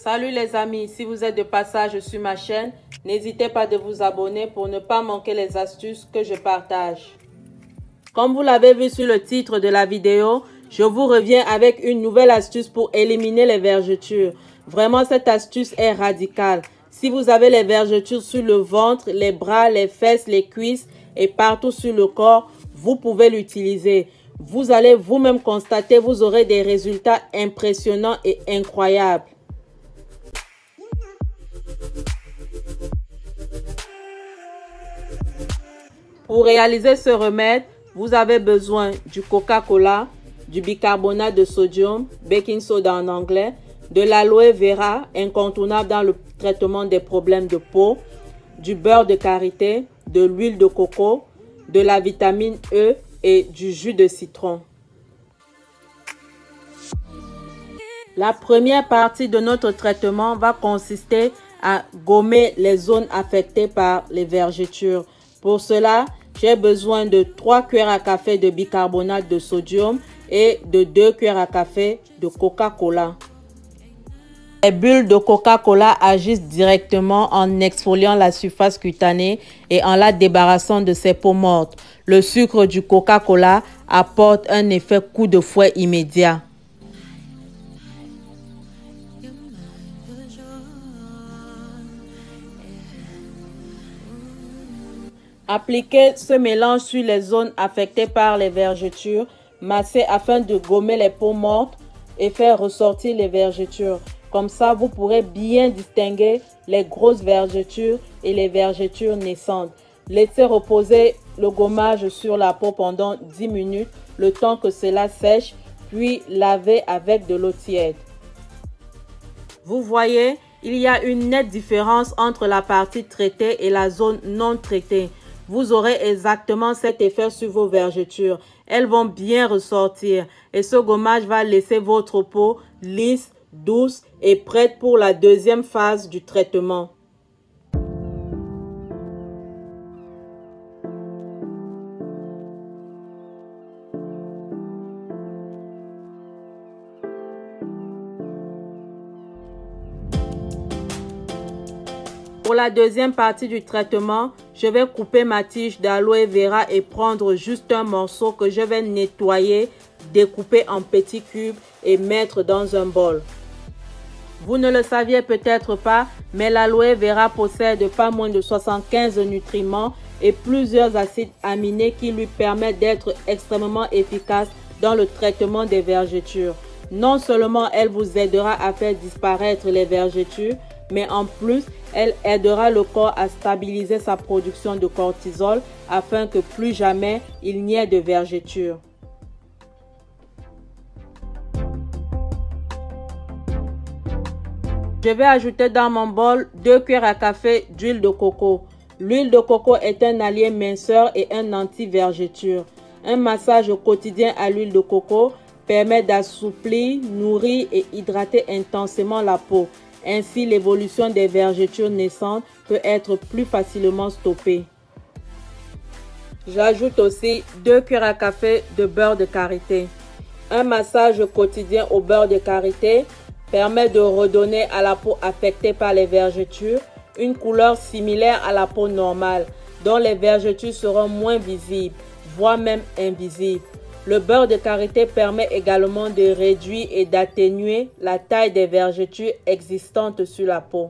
Salut les amis, si vous êtes de passage sur ma chaîne, n'hésitez pas de vous abonner pour ne pas manquer les astuces que je partage. Comme vous l'avez vu sur le titre de la vidéo, je vous reviens avec une nouvelle astuce pour éliminer les vergetures. Vraiment, cette astuce est radicale. Si vous avez les vergetures sur le ventre, les bras, les fesses, les cuisses et partout sur le corps, vous pouvez l'utiliser. Vous allez vous-même constater, vous aurez des résultats impressionnants et incroyables. Pour réaliser ce remède, vous avez besoin du Coca-Cola, du bicarbonate de sodium, baking soda en anglais, de l'aloe vera, incontournable dans le traitement des problèmes de peau, du beurre de karité, de l'huile de coco, de la vitamine E et du jus de citron. La première partie de notre traitement va consister à gommer les zones affectées par les vergetures. Pour cela, j'ai besoin de 3 cuillères à café de bicarbonate de sodium et de 2 cuillères à café de Coca-Cola. Les bulles de Coca-Cola agissent directement en exfoliant la surface cutanée et en la débarrassant de ses peaux mortes. Le sucre du Coca-Cola apporte un effet coup de fouet immédiat. Appliquez ce mélange sur les zones affectées par les vergetures, massez afin de gommer les peaux mortes et faire ressortir les vergetures. Comme ça, vous pourrez bien distinguer les grosses vergetures et les vergetures naissantes. Laissez reposer le gommage sur la peau pendant 10 minutes, le temps que cela sèche, puis lavez avec de l'eau tiède. Vous voyez, il y a une nette différence entre la partie traitée et la zone non traitée. Vous aurez exactement cet effet sur vos vergetures. Elles vont bien ressortir et ce gommage va laisser votre peau lisse, douce et prête pour la deuxième phase du traitement. Pour la deuxième partie du traitement, je vais couper ma tige d'aloe vera et prendre juste un morceau que je vais nettoyer, découper en petits cubes et mettre dans un bol. Vous ne le saviez peut-être pas, mais l'aloe vera possède pas moins de 75 nutriments et plusieurs acides aminés qui lui permettent d'être extrêmement efficace dans le traitement des vergetures. Non seulement elle vous aidera à faire disparaître les vergetures, mais en plus, elle aidera le corps à stabiliser sa production de cortisol afin que plus jamais il n'y ait de vergetures. Je vais ajouter dans mon bol 2 cuillères à café d'huile de coco. L'huile de coco est un allié minceur et un anti-vergeture. Un massage quotidien à l'huile de coco permet d'assouplir, nourrir et hydrater intensément la peau. Ainsi, l'évolution des vergetures naissantes peut être plus facilement stoppée. J'ajoute aussi 2 cuillères à café de beurre de karité. Un massage quotidien au beurre de karité permet de redonner à la peau affectée par les vergetures une couleur similaire à la peau normale, dont les vergetures seront moins visibles, voire même invisibles. Le beurre de karité permet également de réduire et d'atténuer la taille des vergetures existantes sur la peau.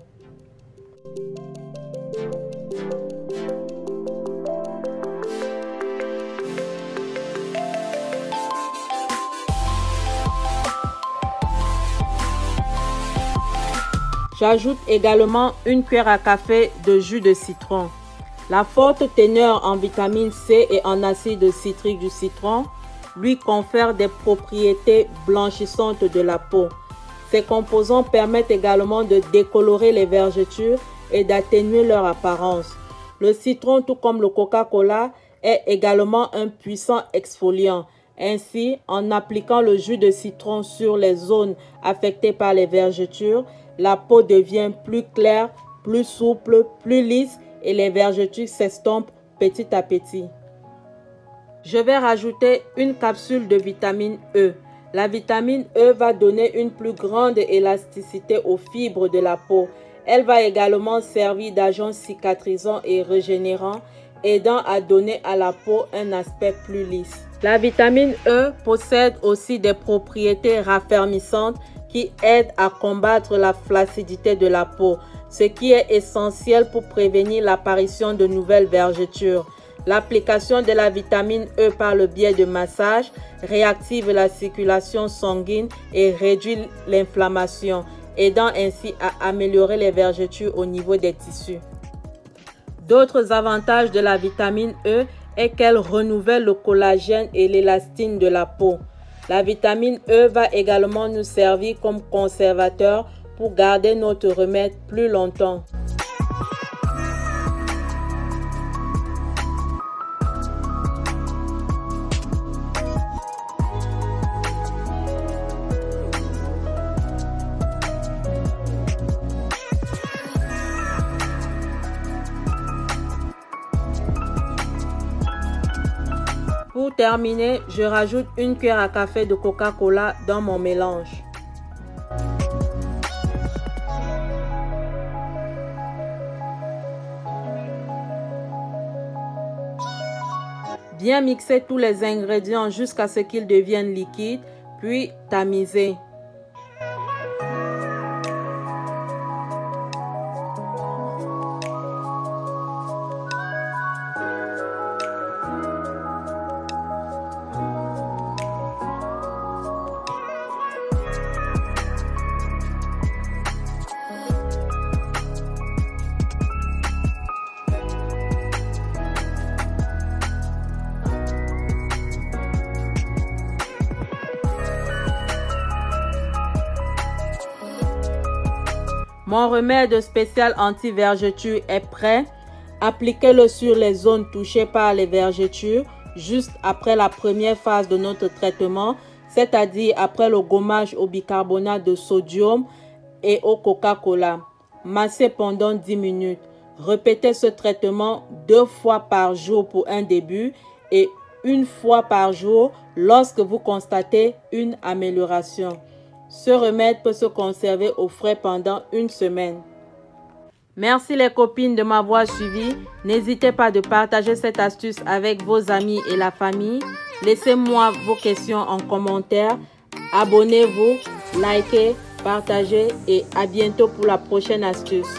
J'ajoute également 1 cuillère à café de jus de citron. La forte teneur en vitamine C et en acide citrique du citron lui confère des propriétés blanchissantes de la peau. Ces composants permettent également de décolorer les vergetures et d'atténuer leur apparence. Le citron, tout comme le Coca-Cola, est également un puissant exfoliant. Ainsi, en appliquant le jus de citron sur les zones affectées par les vergetures, la peau devient plus claire, plus souple, plus lisse et les vergetures s'estompent petit à petit. Je vais rajouter une capsule de vitamine E. La vitamine E va donner une plus grande élasticité aux fibres de la peau. Elle va également servir d'agent cicatrisant et régénérant, aidant à donner à la peau un aspect plus lisse. La vitamine E possède aussi des propriétés raffermissantes qui aident à combattre la flaccidité de la peau, ce qui est essentiel pour prévenir l'apparition de nouvelles vergetures. L'application de la vitamine E par le biais de massage réactive la circulation sanguine et réduit l'inflammation, aidant ainsi à améliorer les vergetures au niveau des tissus. D'autres avantages de la vitamine E est qu'elle renouvelle le collagène et l'élastine de la peau. La vitamine E va également nous servir comme conservateur pour garder notre remède plus longtemps. Pour terminer, je rajoute une cuillère à café de Coca-Cola dans mon mélange. Bien mixer tous les ingrédients jusqu'à ce qu'ils deviennent liquides, puis tamiser. Mon remède spécial anti-vergeture est prêt. Appliquez-le sur les zones touchées par les vergetures juste après la première phase de notre traitement, c'est-à-dire après le gommage au bicarbonate de sodium et au Coca-Cola. Massez pendant 10 minutes. Répétez ce traitement 2 fois par jour pour un début et 1 fois par jour lorsque vous constatez une amélioration. Ce remède peut se conserver au frais pendant 1 semaine. Merci les copines de m'avoir suivi. N'hésitez pas de partager cette astuce avec vos amis et la famille. Laissez-moi vos questions en commentaire. Abonnez-vous, likez, partagez et à bientôt pour la prochaine astuce.